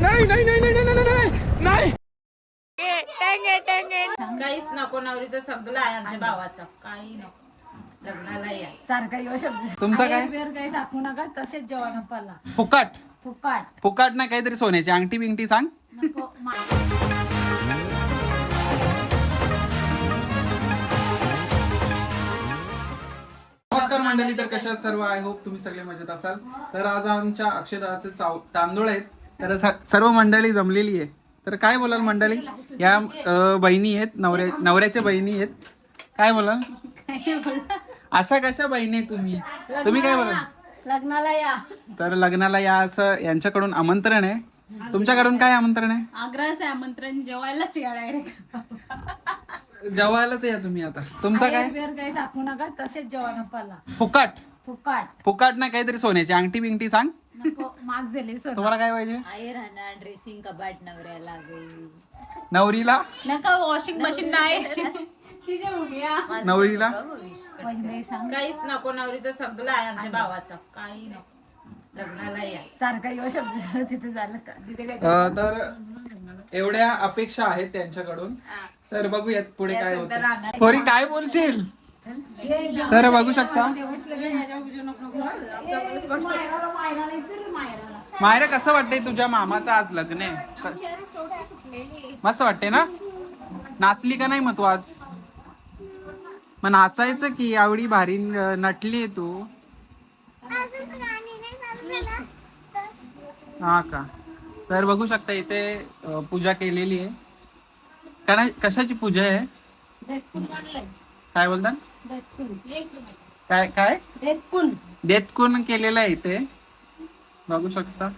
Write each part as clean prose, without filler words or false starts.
नाही नाही नाही नाही नाही नाही नाही. काहीच नको, नवरीचं सगळं आहे आमच्या भावाचं, काही नको. लग्नाला या सारखा यो शब्द. तुमचा काय? बेर काही टाकू नका, तसेच जेवण पाला. फुकट फुकाट फुकट नाही, काहीतरी सोन्याची अंगठी बिंगठी सांग. नको. नमस्कार मंडळी, तर कशा सर्व, आय होप तुम्ही सगळे मजेत असाल. तर आज आमच्या अक्षदाचे तांदूळ आहेत, तर सर्व मंडळी जमलेली आहे. तर काय बोलाल मंडळी, या बहिणी आहेत, नवऱ्याच्या बहिणी आहेत. काय बोलाल, अशा कशा बहिणी आहे तुम्ही काय बोलाल? लग्नाला या. तर लग्नाला या असं यांच्याकडून आमंत्रण आहे. तुमच्याकडून काय आमंत्रण आहे? आग्रहाचं आमंत्रण, जेवायलाच या डायरेक्ट. जेवायलाच या तुम्ही. आता तुमचा काय? बेर काही टाकू नका, तसेच जेवण पाला. फुकट फुकाट फुकट नाही, काहीतरी सोन्याची अंगठी बिंगठी सांग. नको. माग झाले सर. तुम्हाला काय पाहिजे? आई राहणार, ड्रेसिंग कबाट नवऱ्याला नवरीला नका. वॉशिंग मशीन नाही. तिच्या उड्या नवरीला काहीच नको, नवरीचं सगळं आहे आमच्या भावाचं, काही नको. लग्नाला या सारखा यो शब्द. तिथे झालं का तिथे काय? तर एवढ्या अपेक्षा आहेत त्यांच्याकडून. तर बघूयात पुढे काय होतं. पोरी काय बोलशील? तर बघू शकता मायरा, कसं वाटतंय तुझ्या मामाचं आज लग्न आहे? मस्त वाटते ना? नाचली का नाही मग तू आज? मग नाचायचं की, आवडी भारी नटली तू. हा का? तर बघू शकता इथे पूजा केलेली आहे. कशाची पूजा आहे? काय बोलतात? काय काय देतकुन केलेलं आहे इथे, बघू शकता.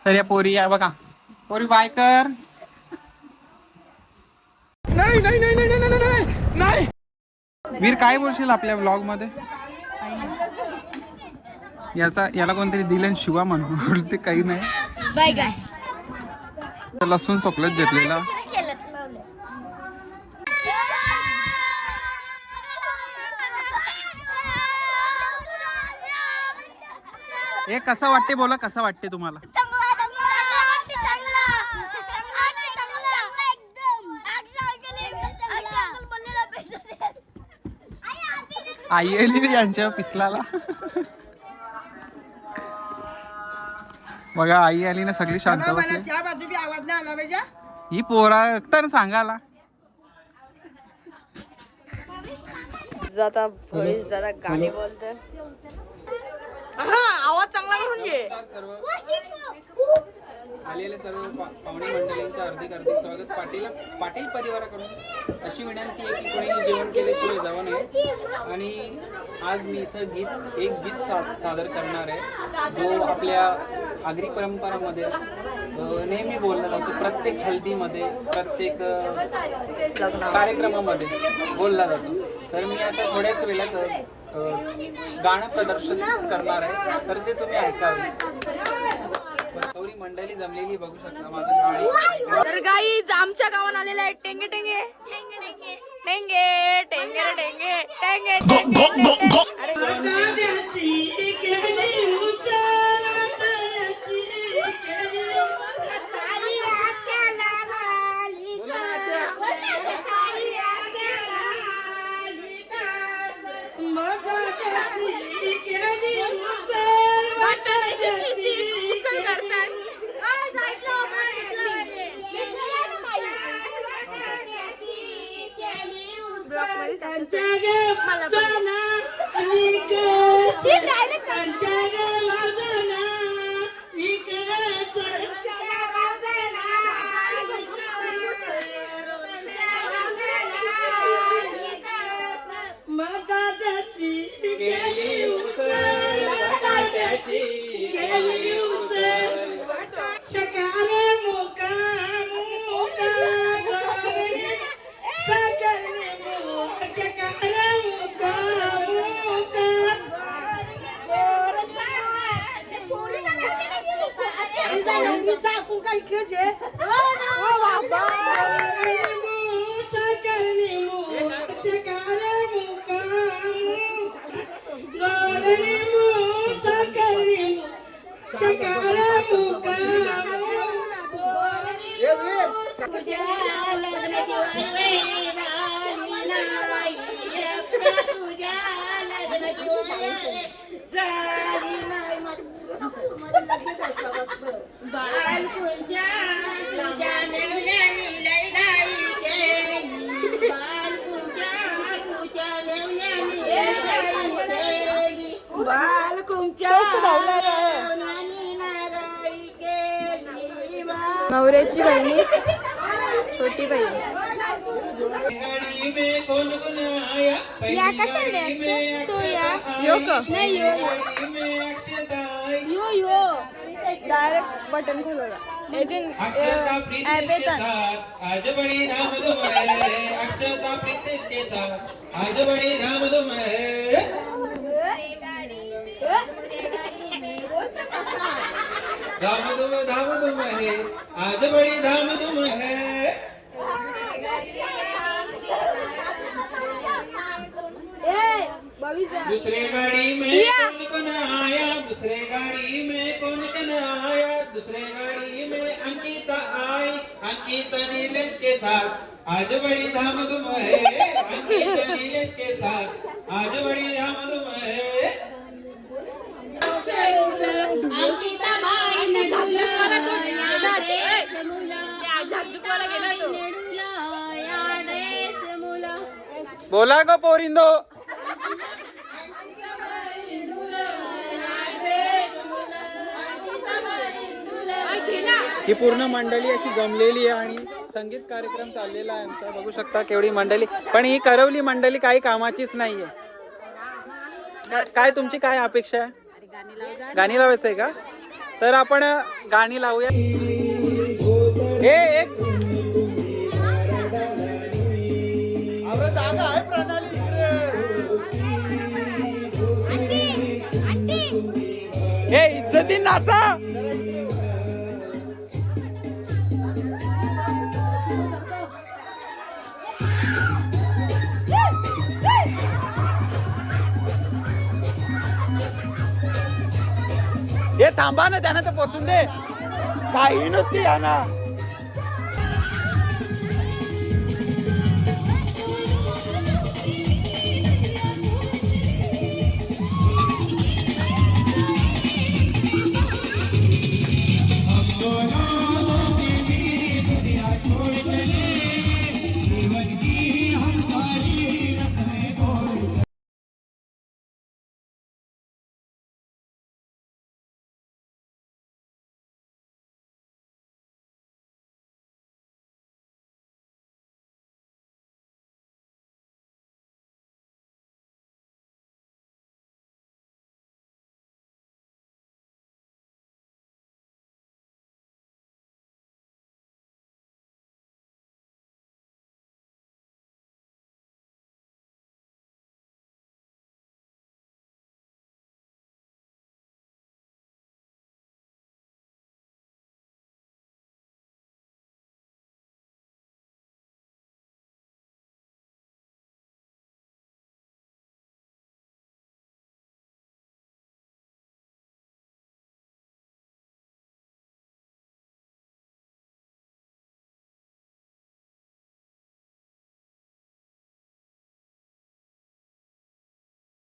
तर या पोरी, या बघा पोरी, बाय कर. नाही नाही नाही नाही नाही नाही नाही. वीर, काय बोलशील आपल्या व्लॉग मध्ये? याला कोणतरी दिलं शिवा म्हणून बोलते, काही नाही. बाय काय लसूण सोकलत घेतलेला. हे कसं वाटते, बोला कसं वाटते तुम्हाला? आई आली यांच्या पिसलाला. बघा, आई आली ना, सगळी शांत बसली. ही पोरा तर सांगाला. आता भविष्य जरा गाणी बोलते. आवाज चांगला करून घे. आलेले सर्व पाहुणे मंडळींचं हार्दिक स्वागत. पाटील परिवाराकडून अशी विनंती आहे की कोणी जेवण केल्याशिवाय जावं नये. आणि आज मी इथं एक गीत सादर करणार आहे, जो आपल्या आगरी परंपरामध्ये नेहमी बोलला जातो. प्रत्येक हल्दीमध्ये, प्रत्येक कार्यक्रमामध्ये बोलला जातो. तर मी आता थोड्याच वेळात गाणं प्रदर्शन करणार आहे, तर ते तुम्ही ऐकावे. गौरी मंडळी जमलेली बघू शकता. माझं गाडी तर गाईज आमच्या गावात आलेला आहे टेंगे टेंगे टेंगे टेंगे टेंगे टेंगे टेंगे टेंगे. Check out नवऱ्याची बहिणी छोटी बहीण या कशाने असते तो या यो नाही यो यो डायरेक्ट बटन खोलवला एजंट ऍप येतात आज बड़ी धाम धूम है अक्षता प्रीतेश के साथ आज बड़ी धाम धूम है धाम धूम है आज बड़ी धाम धूम है दूसरे गाड़ी में कौन कौन आया दूसरे गाड़ी में कौन कौन आया दूसरे गाड़ी में अंकिता आई अंकिता नीलेश के साथ आज बड़ी धाम धूम है अंकिता नीलेश के साथ आज बड़ी धाम धूम है बोला गो पोरिंदो ही पूर्ण मंडळी अशी जमलेली आहे आणि संगीत कार्यक्रम चाललेला आहे आमचा बघू शकता केवढी मंडळी पण ही करवली मंडळी काही कामाचीच नाहीये काय तुमची काय अपेक्षा आहे गाणी लावायचं आहे का तर आपण गाणी लावूया हे एक हे इज्जतीन नाचा हे थांबा ना त्यानं तर पोचून दे काही नव्हती ना